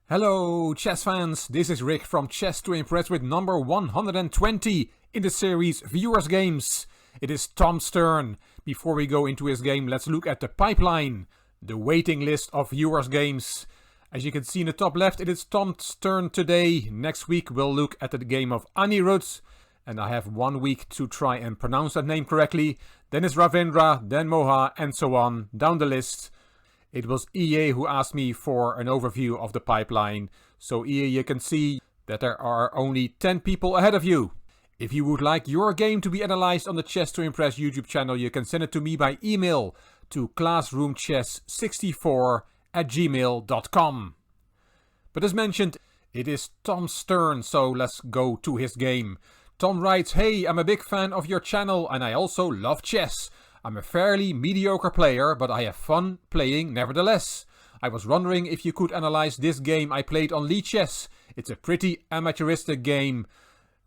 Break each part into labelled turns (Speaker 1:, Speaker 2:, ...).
Speaker 1: Hello chess fans, this is Rick from Chess to Impress with number 120 in the series Viewers Games. It is Tom's turn. Before we go into his game, let's look at the pipeline, the waiting list of Viewers Games. As you can see in the top left, it is Tom's turn today. Next week we'll look at the game of Anirudh, and I have 1 week to try and pronounce that name correctly. Then it's Ravindra, then Moha, and so on, down the list. It was EA who asked me for an overview of the pipeline, so EA, you can see that there are only 10 people ahead of you. If you would like your game to be analyzed on the Chess to Impress YouTube channel, you can send it to me by email to classroomchess64@gmail.com. But as mentioned, it is Tom's turn, so let's go to his game. Tom writes, "Hey, I'm a big fan of your channel and I also love chess. I'm a fairly mediocre player, but I have fun playing nevertheless. I was wondering if you could analyze this game I played on Lichess. It's a pretty amateuristic game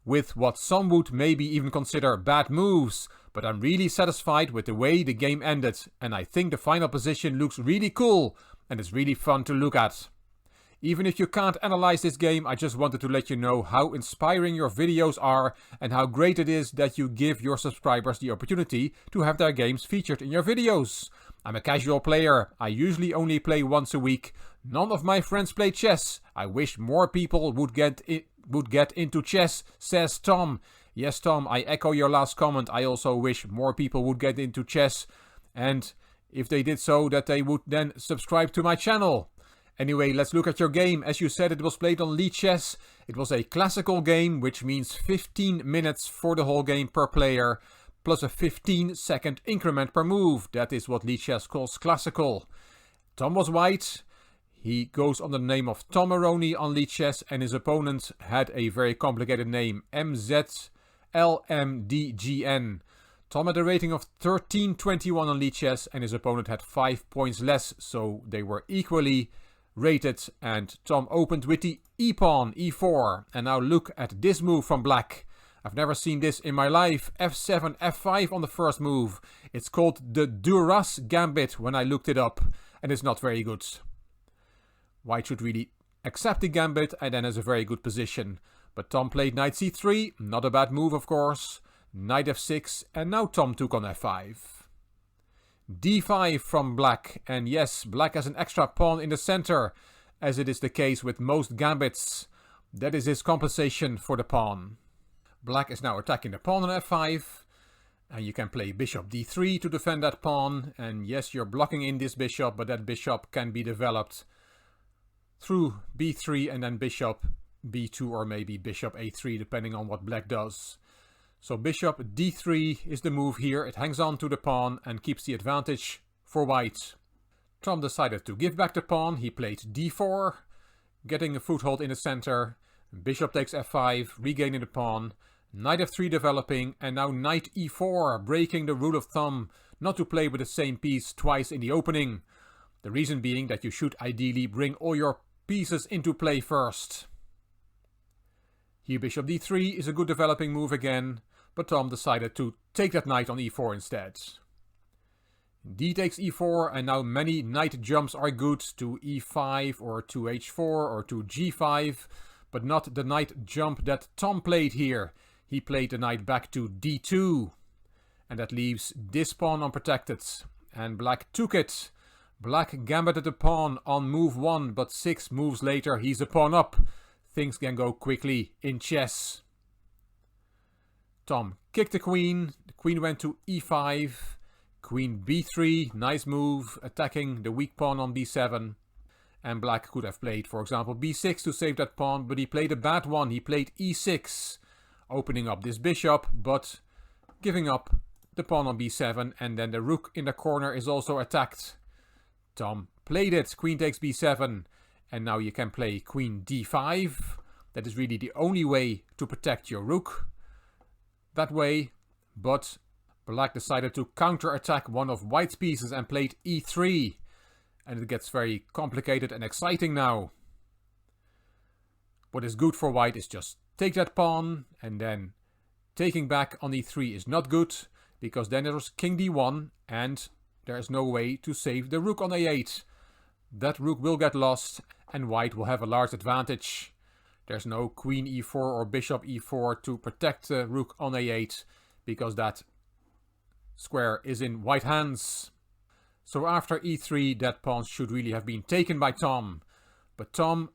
Speaker 1: with what some would maybe even consider bad moves, but I'm really satisfied with the way the game ended, and I think the final position looks really cool and it's really fun to look at. Even if you can't analyze this game, I just wanted to let you know how inspiring your videos are and how great it is that you give your subscribers the opportunity to have their games featured in your videos. I'm a casual player. I usually only play once a week. None of my friends play chess. I wish more people would get into chess," says Tom. Yes, Tom, I echo your last comment. I also wish more people would get into chess, and if they did so, that they would then subscribe to my channel. Anyway, let's look at your game. As you said, it was played on Lichess. It was a classical game, which means 15 minutes for the whole game per player, plus a 15-second increment per move. That is what Lichess calls classical. Tom was white. He goes under the name of Tom Maroney on Lichess, and his opponent had a very complicated name, MZLMDGN. Tom had a rating of 1321 on Lichess, and his opponent had 5 points less, so they were equally rated, and Tom opened with the e-pawn, e4, and now look at this move from black. I've never seen this in my life. F7, F5 on the first move. It's called the Duras Gambit when I looked it up, and it's not very good. White should really accept the gambit and then has a very good position. But Tom played knight c3, not a bad move of course. Knight f6, and now Tom took on f5. d5 from black, and yes, black has an extra pawn in the center, as it is the case with most gambits. That is his compensation for the pawn. Black is now attacking the pawn on f5, and you can play bishop d3 to defend that pawn, and yes, you're blocking in this bishop, but that bishop can be developed through b3 and then bishop b2 or maybe bishop a3, depending on what black does. So bishop d3 is the move here. It hangs on to the pawn and keeps the advantage for white. Tom decided to give back the pawn. He played d4, getting a foothold in the center. Bishop takes f5, regaining the pawn. Knight f3 developing, and now knight e4, breaking the rule of thumb not to play with the same piece twice in the opening. The reason being that you should ideally bring all your pieces into play first. Here bishop d3 is a good developing move again, but Tom decided to take that knight on e4 instead. D takes e4, and now many knight jumps are good to e5 or to h4 or to g5, but not the knight jump that Tom played here. He played the knight back to d2, and that leaves this pawn unprotected, and black took it. Black gambited the pawn on move 1, but 6 moves later he's a pawn up. Things can go quickly in chess. Tom kicked the queen went to e5, queen b3, nice move, attacking the weak pawn on b7. And black could have played, for example, b6 to save that pawn, but he played a bad one. He played e6, opening up this bishop, but giving up the pawn on b7, and then the rook in the corner is also attacked. Tom played it, queen takes b7, and now you can play queen d5. That is really the only way to protect your rook that way, but black decided to counter-attack one of white's pieces and played e3. And it gets very complicated and exciting now. What is good for white is just take that pawn, and then taking back on e3 is not good, because then there's king d1, and there is no way to save the rook on a8. That rook will get lost, and white will have a large advantage. There's no queen e4 or bishop e4 to protect the rook on a8, because that square is in white hands. So after e3, that pawn should really have been taken by Tom. But Tom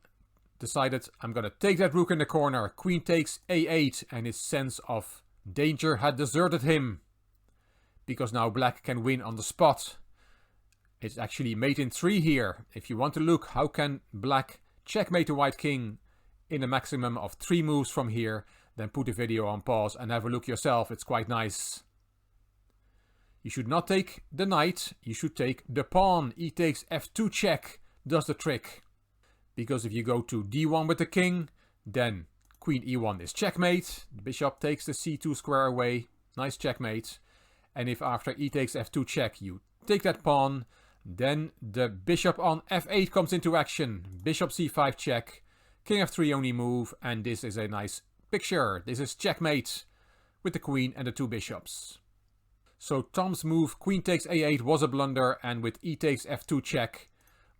Speaker 1: decided, I'm going to take that rook in the corner. Queen takes a8, and his sense of danger had deserted him, because now black can win on the spot. It's actually mate in 3 here. If you want to look how can black checkmate the white king in a maximum of 3 moves from here, then put the video on pause and have a look yourself. It's quite nice. You should not take the knight, you should take the pawn. E takes f2 check does the trick. Because if you go to d1 with the king, then queen e1 is checkmate. The bishop takes the c2 square away. Nice checkmate. And if after e takes f2 check you take that pawn, then the bishop on f8 comes into action. Bishop c5 check. King f3 only move, and this is a nice picture. This is checkmate with the queen and the 2 bishops. So Tom's move, queen takes a8, was a blunder, and with e takes f2 check,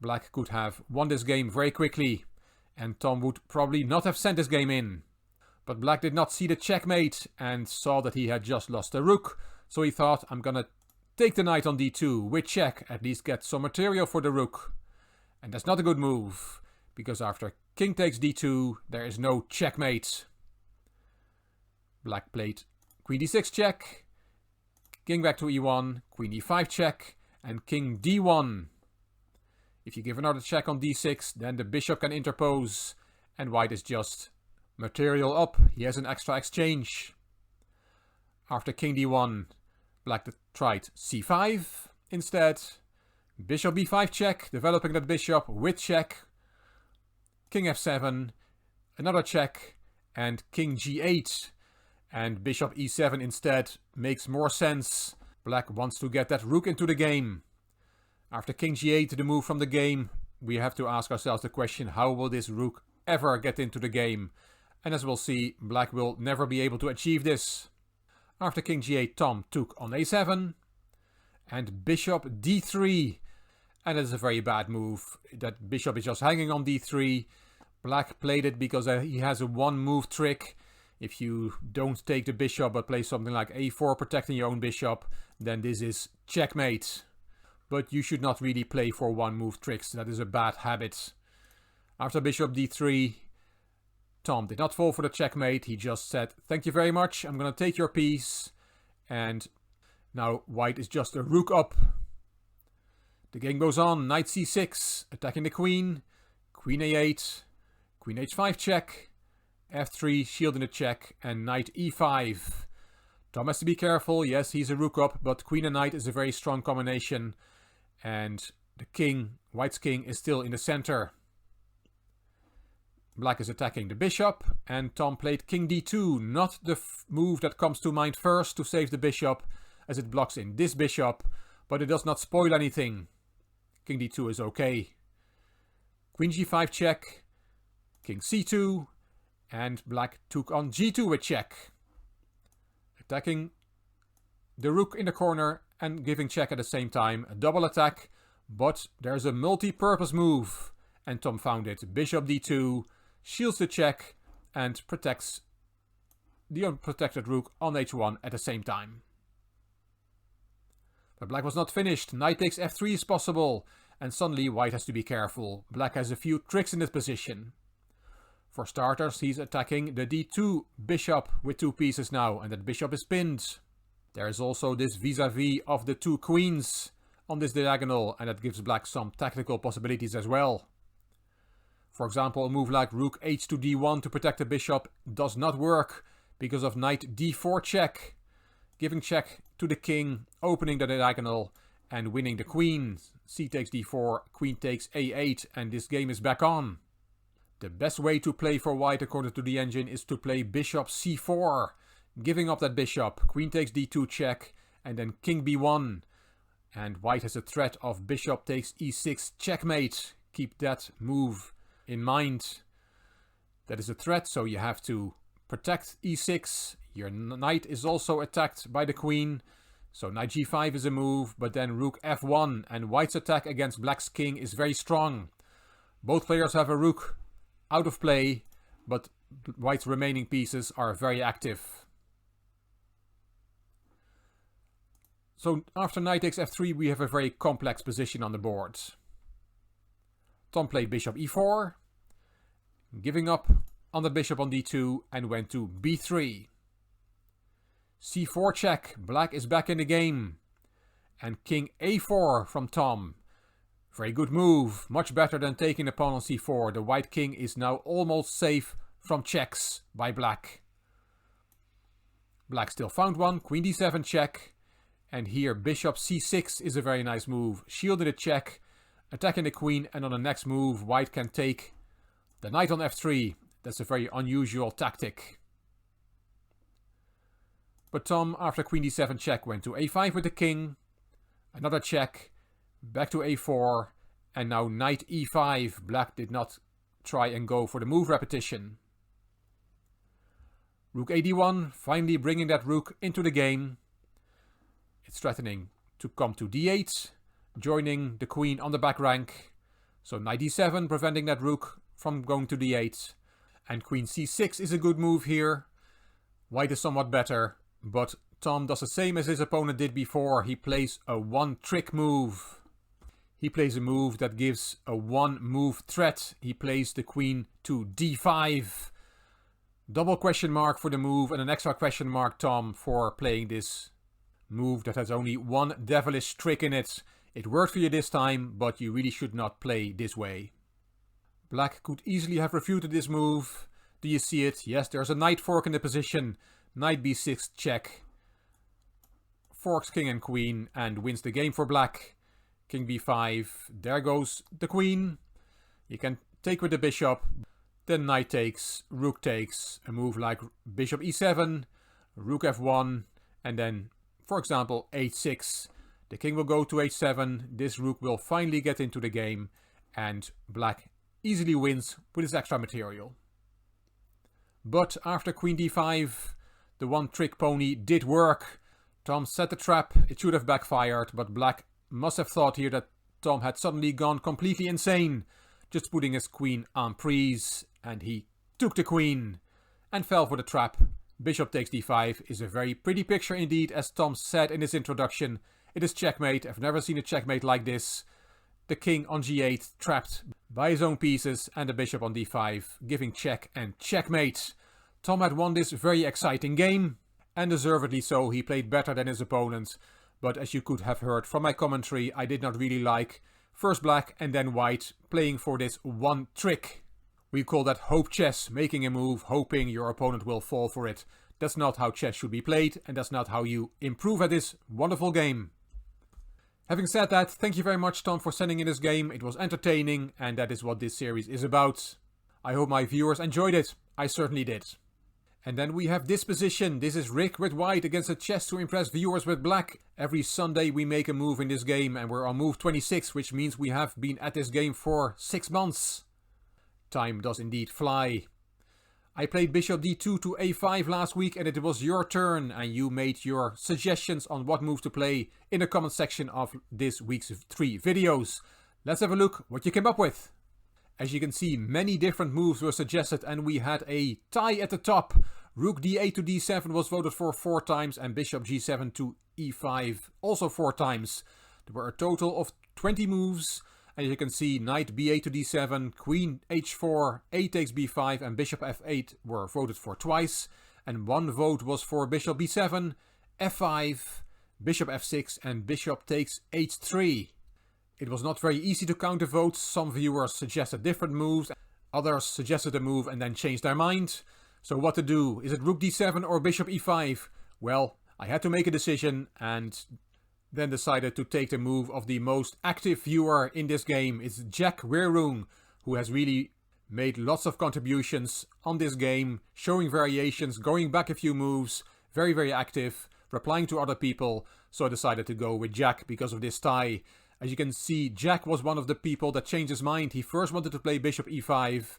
Speaker 1: black could have won this game very quickly, and Tom would probably not have sent this game in. But black did not see the checkmate and saw that he had just lost the rook, so he thought, I'm gonna take the knight on d2 with check, at least get some material for the rook. And that's not a good move, because after king takes d2, there is no checkmate. Black played queen d6 check, king back to e1, queen e5 check, and king d1. If you give another check on d6, then the bishop can interpose, and white is just material up. He has an extra exchange. After king d1, black tried c5 instead. Bishop b5 check, developing that bishop with check. King f7, another check, and king g8. And bishop e7 instead makes more sense. Black wants to get that rook into the game. After king g8, the move from the game, we have to ask ourselves the question, how will this rook ever get into the game? And as we'll see, black will never be able to achieve this. After king g8, Tom took on a7. And bishop d3. And it's a very bad move. That bishop is just hanging on d3. Black played it because he has a 1-move trick. If you don't take the bishop but play something like a4 protecting your own bishop, then this is checkmate. But you should not really play for 1-move tricks. That is a bad habit. After bishop d3, Tom did not fall for the checkmate. He just said, thank you very much, I'm going to take your piece. And now white is just a rook up. The game goes on. Knight c6, attacking the queen. Queen a8, queen h5 check. f3, shielding the check, and knight e5. Tom has to be careful. Yes, he's a rook up, but queen and knight is a very strong combination. And the king, white's king, is still in the center. Black is attacking the bishop, and Tom played king d2. Not the move that comes to mind first to save the bishop, as it blocks in this bishop, but it does not spoil anything. King d2 is okay. Queen g5 check, king c2, and black took on g2 with check. Attacking the rook in the corner and giving check at the same time. A double attack, but there's a multi-purpose move. And Tom found it. Bishop d2, shields the check, and protects the unprotected rook on h1 at the same time. But black was not finished. Knight takes f3 is possible. And suddenly white has to be careful. Black has a few tricks in this position. For starters, he's attacking the d2 bishop with 2 pieces now, and that bishop is pinned. There is also this vis-a-vis of the 2 queens on this diagonal, and that gives black some tactical possibilities as well. For example, a move like rook h to d1 to protect the bishop does not work because of knight d4 check, giving check to the king, opening the diagonal and winning the queen. C takes d4, queen takes a8, and this game is back on. The best way to play for white according to the engine is to play bishop c4, giving up that bishop. Queen takes d2 check, and then king b1. And white has a threat of bishop takes e6 checkmate. Keep that move in mind. That is a threat, so you have to protect e6. Your knight is also attacked by the queen. So knight g5 is a move, but then rook f1. And white's attack against black's king is very strong. Both players have a rook out of play, but white's remaining pieces are very active. So after knight takes f3, we have a very complex position on the board. Tom played bishop e4, giving up on the bishop on d2 and went to b3. c4 check, black is back in the game. And king a4 from Tom. Very good move, much better than taking the pawn on c4. The white king is now almost safe from checks by black. Black still found one, queen d7 check. And here bishop c6 is a very nice move. Shielded a check, attacking the queen, and on the next move white can take the knight on f3. That's a very unusual tactic. But Tom, after queen d7 check, went to a5 with the king. Another check, back to a4, and now knight e5. Black did not try and go for the move repetition. Rook ad1, finally bringing that rook into the game. It's threatening to come to d8, joining the queen on the back rank. So knight d7, preventing that rook from going to d8. And queen c6 is a good move here. White is somewhat better, but Tom does the same as his opponent did before. He plays a one-trick move. He plays a move that gives a one-move threat. He plays the queen to d5. Double question mark for the move and an extra question mark, Tom, for playing this move that has only one devilish trick in it. It worked for you this time, but you really should not play this way. Black could easily have refuted this move. Do you see it? Yes, there's a knight fork in the position. Knight b6 check. Forks king and queen and wins the game for black. King b5. There goes the queen. You can take with the bishop. Then knight takes, rook takes. A move like bishop e7, rook f1, and then, for example, h6. The king will go to h7. This rook will finally get into the game, and black easily wins with his extra material. But after queen d5, the one-trick pony did work. Tom set the trap. It should have backfired, but black must have thought here that Tom had suddenly gone completely insane, just putting his queen en prise, and he took the queen and fell for the trap. Bishop takes d5 is a very pretty picture indeed, as Tom said in his introduction. It is checkmate. I've never seen a checkmate like this. The king on g8 trapped by his own pieces, and the bishop on d5 giving check and checkmate. Tom had won this very exciting game, and deservedly so. He played better than his opponent, but as you could have heard from my commentary, I did not really like first black and then white playing for this one trick. We call that hope chess, making a move, hoping your opponent will fall for it. That's not how chess should be played, and that's not how you improve at this wonderful game. Having said that, thank you very much, Tom, for sending in this game. It was entertaining, and that is what this series is about. I hope my viewers enjoyed it. I certainly did. And then we have this position. This is Rick with white against a chess to impress viewers with black. Every Sunday we make a move in this game, and we're on move 26, which means we have been at this game for 6 months. Time does indeed fly. I played bishop d2 to a5 last week, and it was your turn, and you made your suggestions on what move to play in the comment section of this week's 3 videos. Let's have a look what you came up with. As you can see, many different moves were suggested, and we had a tie at the top. Rook d8 to d7 was voted for 4 times, and bishop g7 to e5 also 4 times. There were a total of 20 moves. As you can see, knight b8 to d7, queen h4, a takes b5, and bishop f8 were voted for twice. And 1 vote was for bishop b7, f5, bishop f6, and bishop takes h3. It was not very easy to count the votes. Some viewers suggested different moves, others suggested a move and then changed their mind. So what to do? Is it rook d7 or bishop e5? Well, I had to make a decision and then decided to take the move of the most active viewer in this game. It's Jack Weirung, who has really made lots of contributions on this game, showing variations, going back a few moves, very, very active, replying to other people. So I decided to go with Jack because of this tie. As you can see, Jack was one of the people that changed his mind. He first wanted to play bishop e5,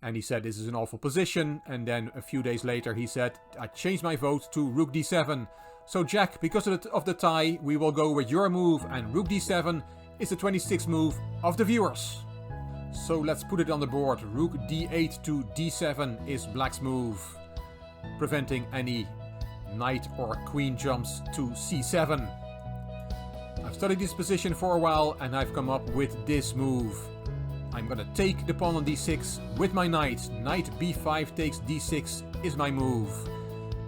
Speaker 1: and he said this is an awful position. And then a few days later he said, I changed my vote to rook d7. So Jack, because of the tie, we will go with your move, and rook d7 is the 26th move of the viewers. So let's put it on the board. Rook d8 to d7 is black's move, preventing any knight or queen jumps to c7. I've studied this position for a while and I've come up with this move. I'm gonna take the pawn on d6 with my knight. Knight b5 takes d6 is my move.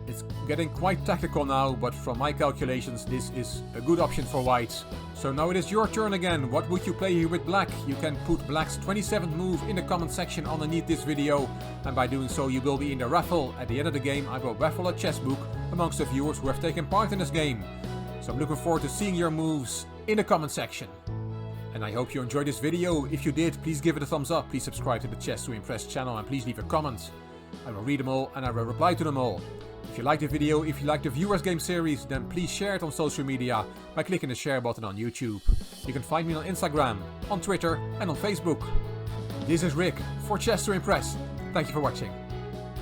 Speaker 1: It's getting quite tactical now, but from my calculations this is a good option for white. So now it is your turn again. What would you play here with black? You can put black's 27th move in the comment section underneath this video, and by doing so you will be in the raffle. At the end of the game I will raffle a chess book amongst the viewers who have taken part in this game. So I'm looking forward to seeing your moves in the comment section. And I hope you enjoyed this video. If you did, please give it a thumbs up, please subscribe to the Chess to Impress channel, and please leave a comment. I will read them all and I will reply to them all. If you like the video, if you like the Viewers Game series, then please share it on social media by clicking the share button on YouTube. You can find me on Instagram, on Twitter and on Facebook. This is Rick for Chess to Impress. Thank you for watching.